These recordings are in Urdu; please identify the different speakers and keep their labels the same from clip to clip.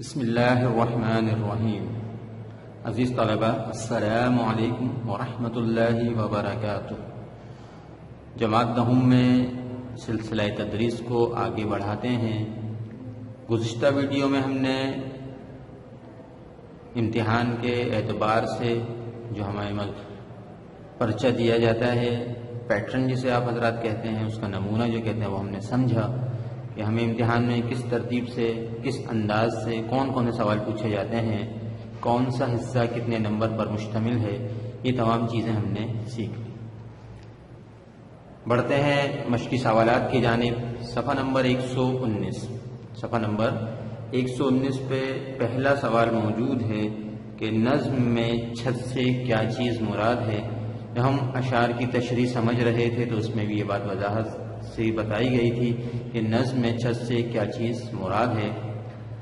Speaker 1: بسم اللہ الرحمن الرحیم. عزیز طلبہ، السلام علیکم ورحمۃ اللہ وبرکاتہ. جماعت دہم میں سلسلہ تدریس کو آگے بڑھاتے ہیں. گزشتہ ویڈیو میں ہم نے امتحان کے اعتبار سے جو ہمیں پرچہ دیا جاتا ہے، پیٹرن جسے آپ حضرات کہتے ہیں، اس کا نمونہ جو کہتے ہیں، وہ ہم نے سمجھا کہ ہمیں امتحان میں کس ترتیب سے، کس انداز سے کون کون سے سوال پوچھے جاتے ہیں، کون سا حصہ کتنے نمبر پر مشتمل ہے. یہ تمام چیزیں ہم نے سیکھ لی. بڑھتے ہیں مشقی سوالات کی جانب. صفحہ نمبر 119. صفحہ نمبر 119 پہ پہلا سوال موجود ہے کہ نظم میں چھت سے کیا چیز مراد ہے. جب ہم اشعار کی تشریح سمجھ رہے تھے تو اس میں بھی یہ بات وضاحت سے بتائی گئی تھی کہ نظم میں چھت سے کیا چیز مراد ہے.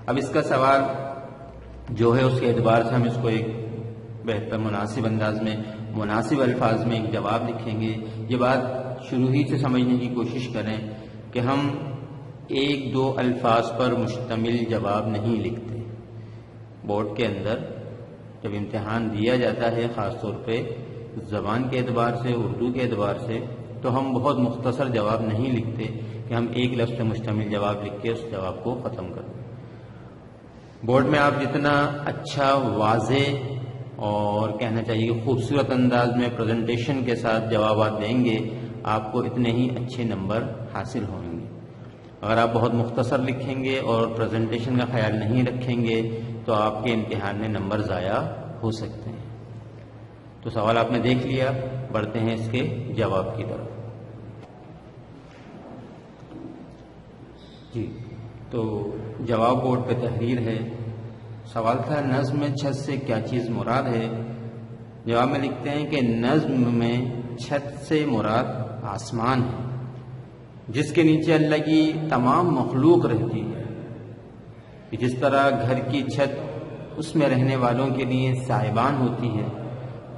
Speaker 1: اب اس کا سوال جو ہے اس کے اعتبار سے ہم اس کو ایک بہتر مناسب انداز میں، مناسب الفاظ میں ایک جواب لکھیں گے. یہ بات شروع ہی سے سمجھنے کی کوشش کریں کہ ہم ایک دو الفاظ پر مشتمل جواب نہیں لکھتے. بورڈ کے اندر جب امتحان دیا جاتا ہے، خاص طور پہ زبان کے اعتبار سے، اردو کے اعتبار سے، تو ہم بہت مختصر جواب نہیں لکھتے کہ ہم ایک لفظ سے مشتمل جواب لکھ کے اس جواب کو ختم کر دیں. بورڈ میں آپ جتنا اچھا، واضح اور کہنا چاہیے کہ خوبصورت انداز میں پریزنٹیشن کے ساتھ جوابات دیں گے، آپ کو اتنے ہی اچھے نمبر حاصل ہوں گے. اگر آپ بہت مختصر لکھیں گے اور پریزنٹیشن کا خیال نہیں رکھیں گے تو آپ کے امتحان میں نمبر ضائع ہو سکتے ہیں. تو سوال آپ نے دیکھ لیا. بڑھتے ہیں اس کے جواب کی طرف. جی، تو جواب بورڈ پہ تحریر ہے. سوال تھا نظم میں چھت سے کیا چیز مراد ہے. جواب میں لکھتے ہیں کہ نظم میں چھت سے مراد آسمان ہے، جس کے نیچے اللہ کی تمام مخلوق رہتی ہے. جس طرح گھر کی چھت اس میں رہنے والوں کے لیے سائبان ہوتی ہے،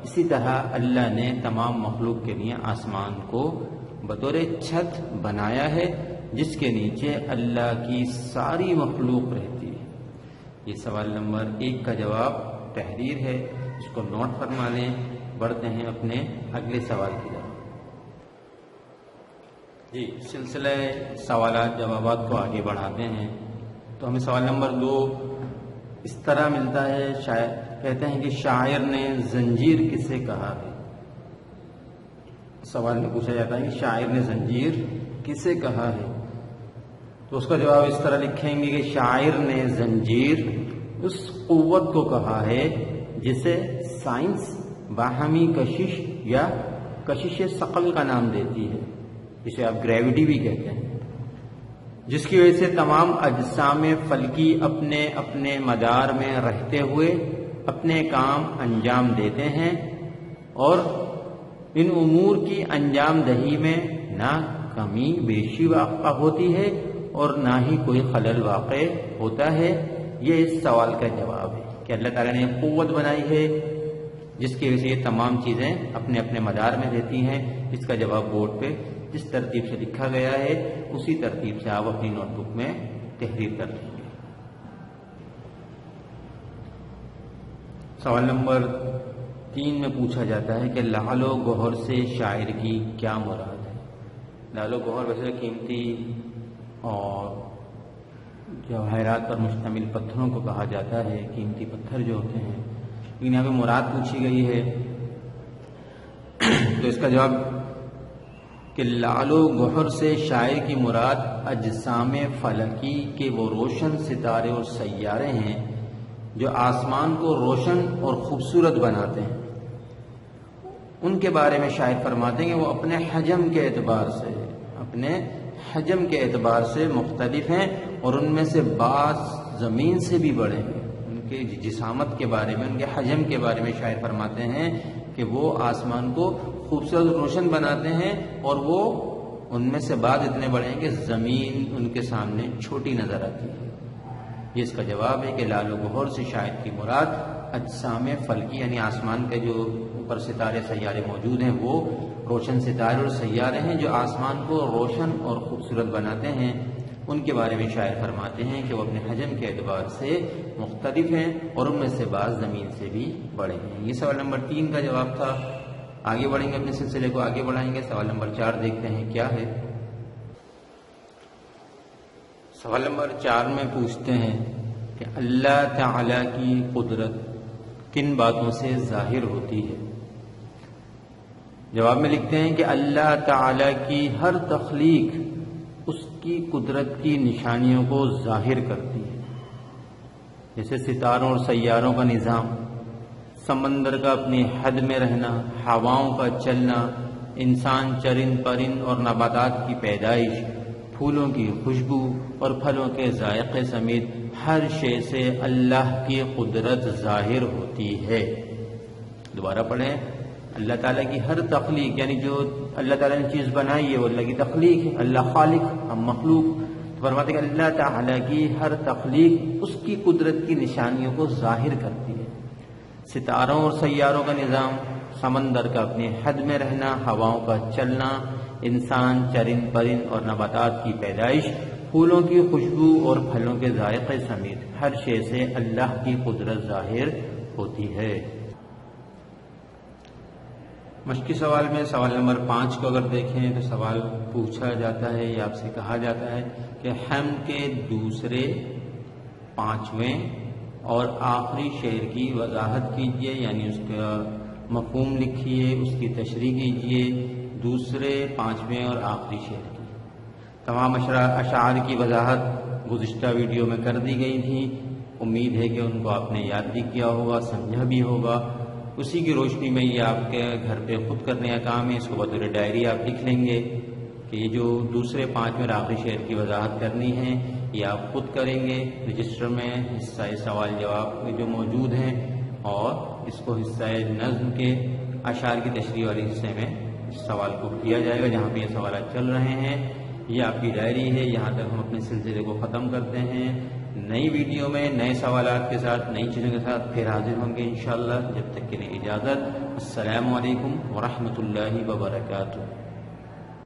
Speaker 1: اسی طرح اللہ نے تمام مخلوق کے لیے آسمان کو بطور چھت بنایا ہے، جس کے نیچے اللہ کی ساری مخلوق رہتی ہے. یہ سوال نمبر 1 کا جواب تحریر ہے. اس کو نوٹ فرما لیں. بڑھتے ہیں اپنے اگلے سوال کی طرف. جی، سلسلہ سوالات جوابات کو آگے بڑھاتے ہیں. تو ہمیں سوال نمبر 2 اس طرح ملتا ہے. کہتے ہیں کہ شاعر نے زنجیر کسے کہا ہے. سوال میں پوچھا جاتا ہے کہ شاعر نے زنجیر کسے کہا ہے. تو اس کا جواب اس طرح لکھیں گے کہ شاعر نے زنجیر اس قوت کو کہا ہے جسے سائنس باہمی کشش یا کشش ثقل کا نام دیتی ہے، جسے آپ گریوٹی بھی کہتے ہیں، جس کی وجہ سے تمام اجسام فلکی اپنے اپنے مدار میں رہتے ہوئے اپنے کام انجام دیتے ہیں، اور ان امور کی انجام دہی میں نہ کمی بیشی واقع ہوتی ہے اور نہ ہی کوئی خلل واقع ہوتا ہے. یہ اس سوال کا جواب ہے کہ اللہ تعالیٰ نے قوت بنائی ہے جس کی وجہ سے یہ تمام چیزیں اپنے اپنے مدار میں رہتی ہیں. اس کا جواب بورڈ پہ جس ترتیب سے لکھا گیا ہے اسی ترتیب سے آپ اپنی نوٹ بک میں تحریر کر لیں گے. سوال نمبر 3 میں پوچھا جاتا ہے کہ لعل و گوہر سے شاعر کی کیا مراد ہے. لعل و گوہر ویسے قیمتی اور جواہرات پر مشتمل پتھروں کو کہا جاتا ہے، قیمتی پتھر جو ہوتے ہیں. لیکن یہاں پہ مراد پوچھی گئی ہے تو اس کا جواب کہ لعل و گوہر سے شاعر کی مراد اجسام فلکی کے وہ روشن ستارے اور سیارے ہیں جو آسمان کو روشن اور خوبصورت بناتے ہیں. ان کے بارے میں شاعر فرماتے ہیں کہ وہ اپنے حجم کے اعتبار سے مختلف ہیں، اور ان میں سے بعض زمین سے بھی بڑے ہیں. ان کے جسامت کے بارے میں، ان کے حجم کے بارے میں شاعر فرماتے ہیں کہ وہ آسمان کو خوبصورت روشن بناتے ہیں، اور وہ ان میں سے بعض اتنے بڑے ہیں کہ زمین ان کے سامنے چھوٹی نظر آتی ہے. یہ اس کا جواب ہے کہ لعل و گوہر سے شاعر کی مراد اجسام فلکی یعنی آسمان کے جو اوپر ستارے سیارے موجود ہیں وہ روشن ستارے اور سیارے ہیں جو آسمان کو روشن اور خوبصورت بناتے ہیں. ان کے بارے میں شاعر فرماتے ہیں کہ وہ اپنے حجم کے اعتبار سے مختلف ہیں اور ان میں سے بعض زمین سے بھی بڑے ہیں۔ یہ سوال نمبر 3 کا جواب تھا۔ آگے بڑھیں گے، اپنے سلسلے کو آگے بڑھائیں گے۔ سوال نمبر 4 دیکھتے ہیں کیا ہے۔ سوال نمبر 4 میں پوچھتے ہیں کہ اللہ تعالی کی قدرت کن باتوں سے ظاہر ہوتی ہے؟ جواب میں لکھتے ہیں کہ اللہ تعالی کی ہر تخلیق اس کی قدرت کی نشانیوں کو ظاہر کرتی ہے، جیسے ستاروں اور سیاروں کا نظام، سمندر کا اپنی حد میں رہنا، ہواؤں کا چلنا، انسان، چرند پرند اور نباتات کی پیدائش، پھولوں کی خوشبو اور پھلوں کے ذائقے سمیت ہر شے سے اللہ کی قدرت ظاہر ہوتی ہے۔ دوبارہ پڑھیں، اللہ تعالیٰ کی ہر تخلیق، یعنی جو اللہ تعالیٰ نے چیز بنائی ہے وہ اللہ کی تخلیق ہے، اللہ خالق، ہم مخلوق۔ تو فرماتے ہیں کہ اللہ تعالیٰ کی ہر تخلیق اس کی قدرت کی نشانیوں کو ظاہر کرتی ہے۔ ستاروں اور سیاروں کا نظام، سمندر کا اپنی حد میں رہنا، ہواؤں کا چلنا، انسان، چرند پرند اور نباتات کی پیدائش، پھولوں کی خوشبو اور پھلوں کے ذائقے سمیت ہر شے سے اللہ کی قدرت ظاہر ہوتی ہے۔ مشقی سوال میں سوال نمبر 5 کو اگر دیکھیں تو سوال پوچھا جاتا ہے یا آپ سے کہا جاتا ہے کہ حمد کے دوسرے، 5ویں اور آخری شعر کی وضاحت کیجیے، یعنی اس کا مفہوم لکھیے، اس کی تشریح کیجیے، دوسرے، 5ویں اور آخری شعر کی۔ تمام اشعار کی وضاحت گزشتہ ویڈیو میں کر دی گئی تھی، امید ہے کہ ان کو آپ نے یاد بھی کیا ہوگا، سمجھا بھی ہوگا۔ اسی کی روشنی میں یہ آپ کے گھر پہ خود کرنے کا کام ہے، اس کو بطور ڈائری آپ لکھ لیں گے کہ یہ جو دوسرے، 5ویں اور آخری شعر کی وضاحت کرنی ہے یہ آپ خود کریں گے۔ رجسٹر میں حصہ سوال جواب جو موجود ہیں اور اس کو حصہ نظم کے اشعار کی تشریح والے حصے میں اس سوال کو کیا جائے گا، جہاں پہ یہ سوالات چل رہے ہیں۔ یہ آپ کی ڈائری ہے، یہاں تک ہم اپنے سلسلے کو ختم کرتے ہیں۔ نئی ویڈیو میں نئے سوالات کے ساتھ، نئی چیزوں کے ساتھ پھر حاضر ہوں گے انشاءاللہ۔ جب تک کے لیے اجازت، السلام علیکم ورحمۃ اللہ وبرکاتہ۔